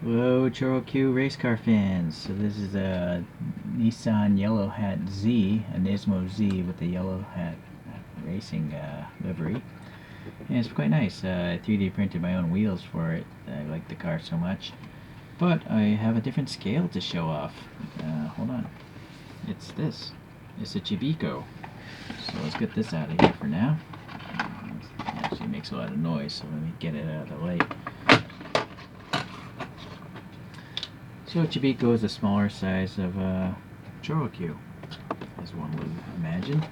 Hello, Choro-Q race car fans. So this is a Nissan Yellow Hat Z, a Nismo Z with the yellow hat racing livery. And it's quite nice. I 3D printed my own wheels for it. I like the car so much. But I have a different scale to show off. Hold on. It's this. It's a Chibikko. So let's get this out of here for now. It actually makes a lot of noise, so let me get it out of the light. So Chibikko is a smaller size of Choro-Q, as one would imagine.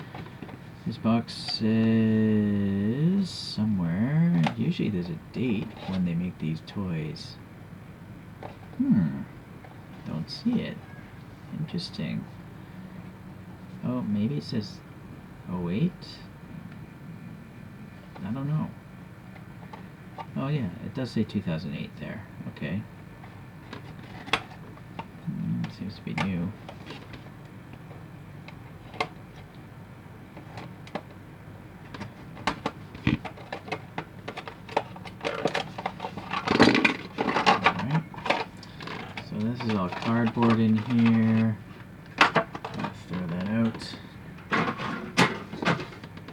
This box says somewhere, usually there's a date when they make these toys. Don't see it. Interesting. Oh, maybe it says 08? I don't know. Oh yeah, it does say 2008 there. Okay. Seems to be new. Alright. So this is all cardboard in here. Let's throw that out.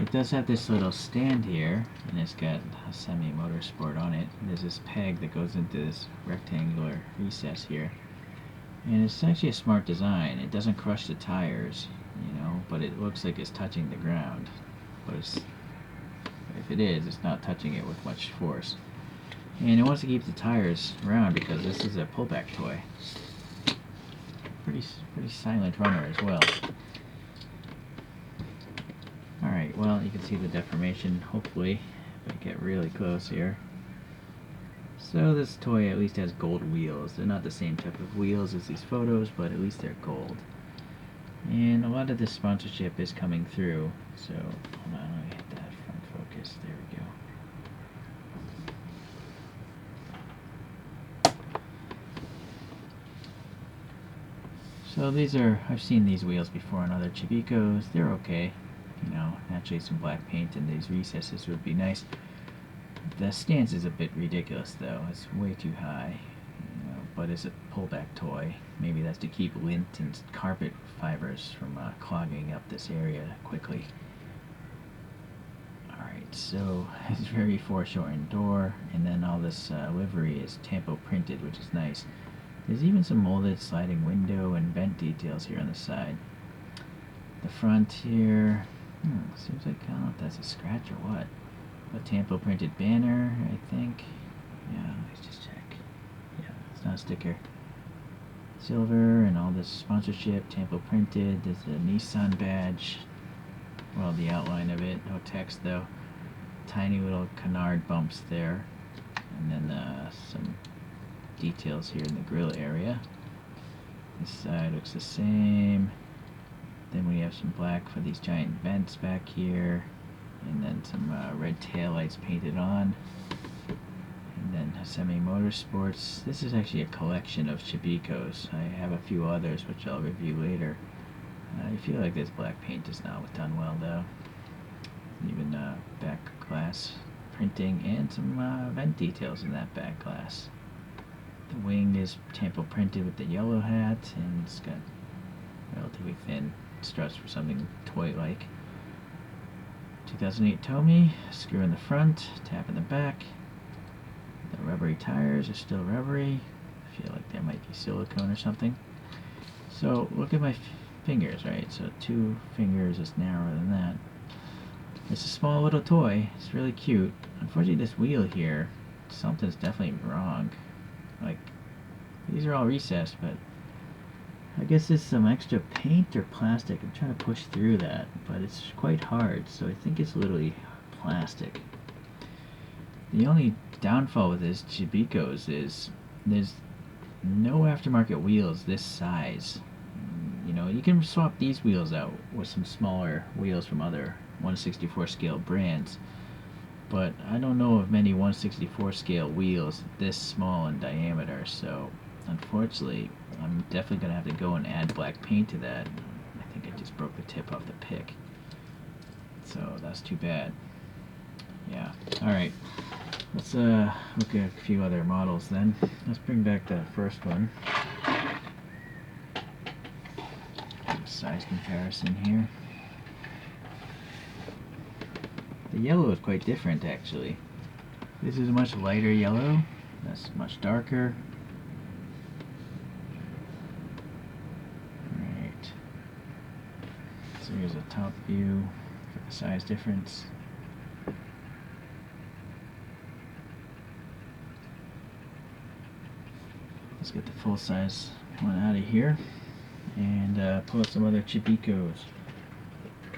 It does have this little stand here, and it's got Hasemi Motorsport on it. There's this peg that goes into this rectangular recess here. And it's actually a smart design. It doesn't crush the tires, you know, but it looks like it's touching the ground. But if it is, it's not touching it with much force. And it wants to keep the tires around because this is a pullback toy. Pretty silent runner as well. Alright, well, you can see the deformation, hopefully, if I get really close here. So this toy at least has gold wheels. They're not the same type of wheels as these photos, but at least they're gold. And a lot of this sponsorship is coming through. So, hold on, let me hit that front focus. There we go. So these are, I've seen these wheels before on other Chibikkos. They're okay. You know, naturally some black paint in these recesses would be nice. The stance is a bit ridiculous though. It's way too high, you know, but it's a pullback toy. Maybe that's to keep lint and carpet fibers from clogging up this area quickly. Alright, so it's very foreshortened door, and then all this livery is tampo printed, which is nice. There's even some molded sliding window and vent details here on the side. The front here, seems like, I don't know if that's a scratch or what. A tampo printed banner, I think. Yeah, let's just check. Yeah, it's not a sticker. Silver and all this sponsorship, tampo printed. There's a Nissan badge. Well, the outline of it, no text though. Tiny little canard bumps there. And then some details here in the grill area. This side looks the same. Then we have some black for these giant vents back here. And then some red taillights painted on. And then Hasemi Motorsports. This is actually a collection of Chibikkos. I have a few others which I'll review later. I feel like this black paint is not done well though. Even back glass printing and some vent details in that back glass. The wing is tampo printed with the yellow hat, and it's got relatively thin struts for something toy-like. 2008 Tomy, screw in the front, tap in the back. The rubbery tires are still rubbery. I feel like there might be silicone or something. So look at my fingers, right? So 2 fingers is narrower than that. It's a small little toy. It's really cute. Unfortunately, this wheel here, something's definitely wrong. Like, these are all recessed, but I guess there's some extra paint or plastic. I'm trying to push through that, but it's quite hard, so I think it's literally plastic. The only downfall with this Chibikkos is there's no aftermarket wheels this size. You know, you can swap these wheels out with some smaller wheels from other 1/64 scale brands, but I don't know of many 1/64 scale wheels this small in diameter, so unfortunately, I'm definitely going to have to go and add black paint to that. I think I just broke the tip off the pick. So that's too bad. Yeah. Alright. Let's look at a few other models then. Let's bring back the first one. Size comparison here. The yellow is quite different actually. This is a much lighter yellow. That's much darker. Alright. So here's a top view for the size difference. Let's get the full size one out of here and pull out some other Chibikkos.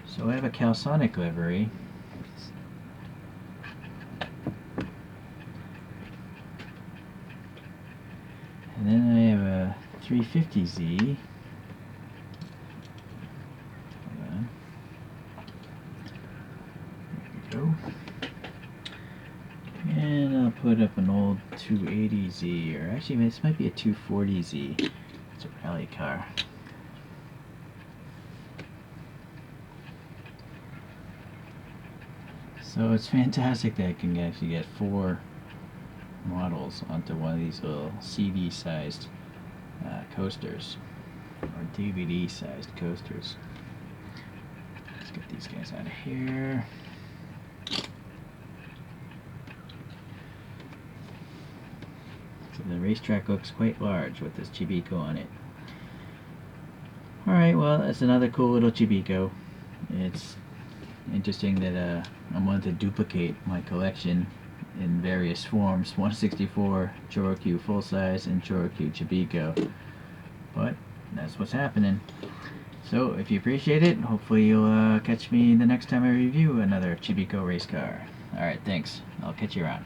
So I have a Calsonic livery. And then I have a 350Z. Hold on. There we go. And I'll put up an old 280Z, or actually this might be a 240Z. It's a rally car. So it's fantastic that I can actually get 4 models onto one of these little CD-sized coasters, or DVD-sized coasters. Let's get these guys out of here. So the racetrack looks quite large with this Chibikko on it. Alright, well, that's another cool little Chibikko. It's interesting that I wanted to duplicate my collection in various forms, 164 ChoroQ full size and ChoroQ Chibikko. But that's what's happening. So if you appreciate it, hopefully you'll catch me the next time I review another Chibikko race car. Alright, thanks. I'll catch you around.